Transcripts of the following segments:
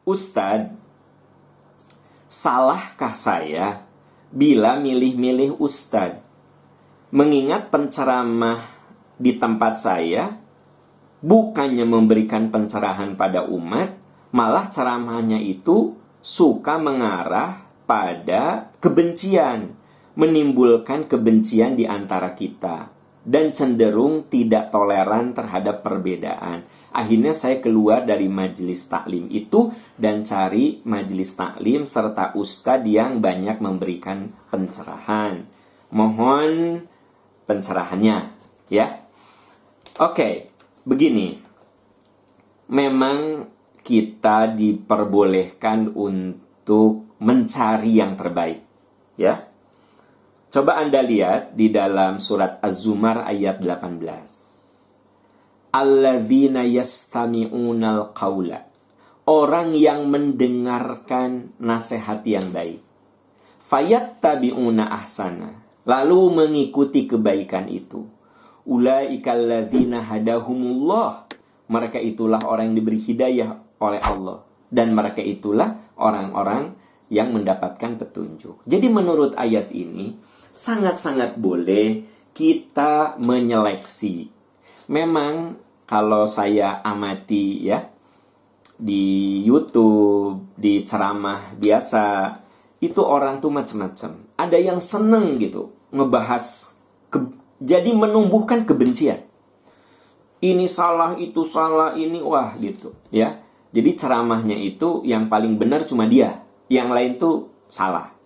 Ustadz, salahkah saya bila milih-milih ustadz? Mengingat penceramah di tempat saya bukannya memberikan pencerahan pada umat, malah ceramahnya itu suka mengarah pada kebencian, menimbulkan kebencian di antara kita, dan cenderung tidak toleran terhadap perbedaan. Akhirnya saya keluar dari majelis taklim itu dan cari majelis taklim serta ustadz yang banyak memberikan pencerahan. Mohon pencerahannya, ya. Oke, begini. Memang kita diperbolehkan untuk mencari yang terbaik, ya. Coba Anda lihat di dalam surat Az-Zumar ayat 18. Alladzina yastami'unal qawla. Orang yang mendengarkan nasihat yang baik. Fayattabi'una ahsana. Lalu mengikuti kebaikan itu. Ulaikal ladzina hadahumullah. Mereka itulah orang yang diberi hidayah oleh Allah. Dan mereka itulah orang-orang yang mendapatkan petunjuk. Jadi menurut ayat ini, sangat-sangat boleh kita menyeleksi. Memang kalau saya amati ya, di YouTube, di ceramah biasa, itu orang tuh macam-macam. Ada yang seneng gitu, ngebahas, jadi menumbuhkan kebencian. Ini salah, itu salah, ini wah gitu ya. Jadi ceramahnya itu yang paling benar cuma dia. Yang lain tuh salah.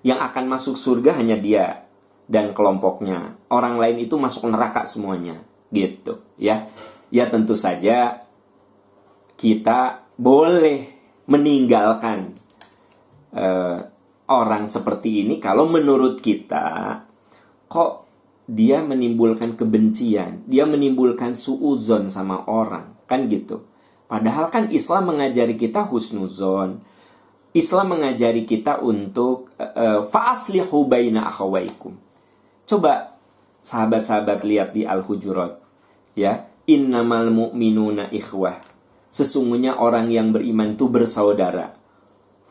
Yang akan masuk surga hanya dia dan kelompoknya. Orang lain itu masuk neraka semuanya. Gitu ya. Ya tentu saja kita boleh meninggalkan orang seperti ini kalau menurut kita kok dia menimbulkan kebencian, dia menimbulkan suudzon sama orang, kan gitu. Padahal kan Islam mengajari kita husnuzon. Islam mengajari kita untuk fa'aslihu baina akhawaikum. Coba sahabat-sahabat lihat di Al-Hujurat, ya, innamal mu'minuna ikhwah. Sesungguhnya orang yang beriman itu bersaudara.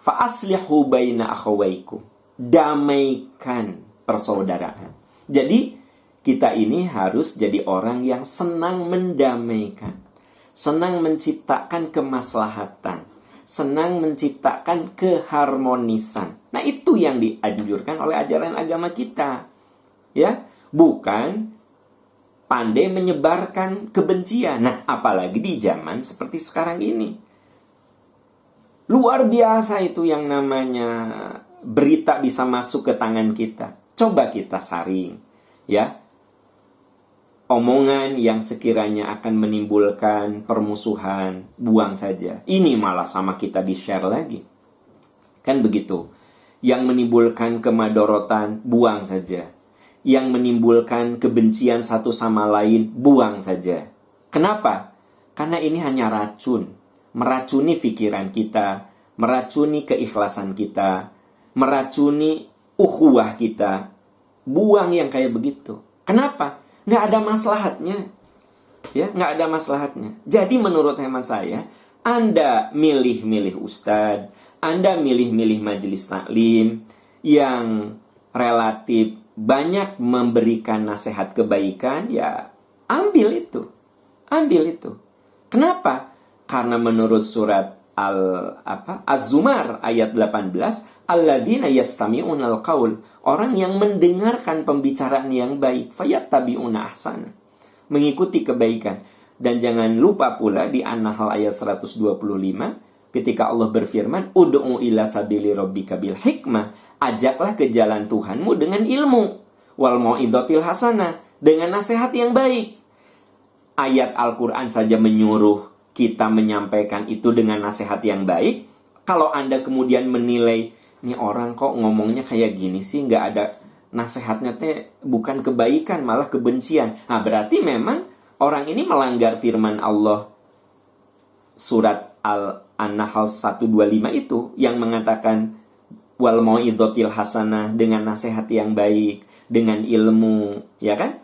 Fa'aslihu baina akhawaikum. Damaikan persaudaraan. Jadi kita ini harus jadi orang yang senang mendamaikan, senang menciptakan kemaslahatan, senang menciptakan keharmonisan. Nah, itu yang dianjurkan oleh ajaran agama kita. Ya, bukan pandai menyebarkan kebencian. Nah, apalagi di zaman seperti sekarang ini. Luar biasa itu yang namanya berita bisa masuk ke tangan kita. Coba kita saring, ya. Omongan yang sekiranya akan menimbulkan permusuhan, buang saja. Ini malah sama kita di-share lagi. Kan begitu. Yang menimbulkan kemadorotan, buang saja. Yang menimbulkan kebencian satu sama lain, buang saja. Kenapa? Karena ini hanya racun. Meracuni pikiran kita, meracuni keikhlasan kita, meracuni ukhuwah kita. Buang yang kayak begitu. Kenapa? Nggak ada maslahatnya. Ya, nggak ada maslahatnya. Jadi menurut hemat saya, Anda milih-milih ustadz, Anda milih-milih majelis taklim yang relatif banyak memberikan nasihat kebaikan, ya ambil itu. Ambil itu. Kenapa? Karena menurut surat Az-Zumar ayat 18, alladzina yastami'unal qaul, orang yang mendengarkan pembicaraan yang baik, fayattabi'una ahsana, mengikuti kebaikan. Dan jangan lupa pula di An-Nahl ayat 125 ketika Allah berfirman, ud'u ila sabili rabbika bil hikmah, ajaklah ke jalan Tuhanmu dengan ilmu, wal mau'izatil hasanah, dengan nasihat yang baik. Ayat Al-Quran saja menyuruh kita menyampaikan itu dengan nasihat yang baik. Kalau Anda kemudian menilai, ini orang kok ngomongnya kayak gini sih, nggak ada nasihatnya, bukan kebaikan, malah kebencian. Nah, berarti memang orang ini melanggar firman Allah surat An-Nahl 125 itu yang mengatakan wal mau'izatil hasanah, dengan nasihat yang baik, dengan ilmu, ya kan?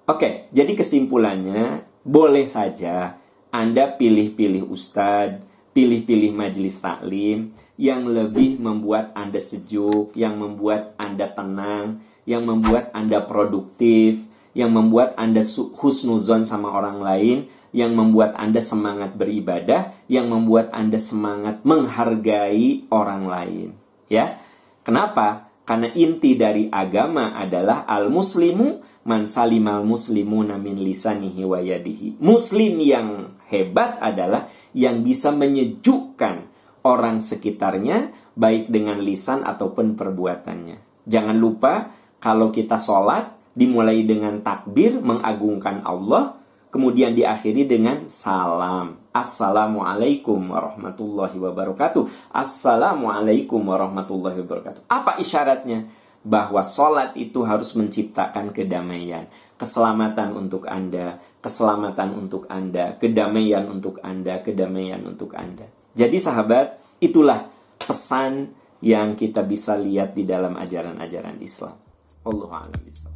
Oke, jadi kesimpulannya boleh saja Anda pilih-pilih ustadz, pilih-pilih majelis taklim yang lebih membuat Anda sejuk, yang membuat Anda tenang, yang membuat Anda produktif, yang membuat Anda husnuzon sama orang lain, yang membuat Anda semangat beribadah, yang membuat Anda semangat menghargai orang lain. Ya, kenapa? Karena inti dari agama adalah al-muslimu man salimal muslimuna min lisanihi wa yadihi. Muslim yang hebat adalah yang bisa menyejukkan orang sekitarnya, baik dengan lisan ataupun perbuatannya. Jangan lupa, kalau kita sholat, dimulai dengan takbir, mengagungkan Allah, kemudian diakhiri dengan salam. Assalamualaikum warahmatullahi wabarakatuh. Assalamualaikum warahmatullahi wabarakatuh. Apa isyaratnya? Bahwa sholat itu harus menciptakan kedamaian. Keselamatan untuk Anda, keselamatan untuk Anda, kedamaian untuk Anda, kedamaian untuk Anda. Jadi sahabat, itulah pesan yang kita bisa lihat di dalam ajaran-ajaran Islam. Wallahu a'lam bishawab.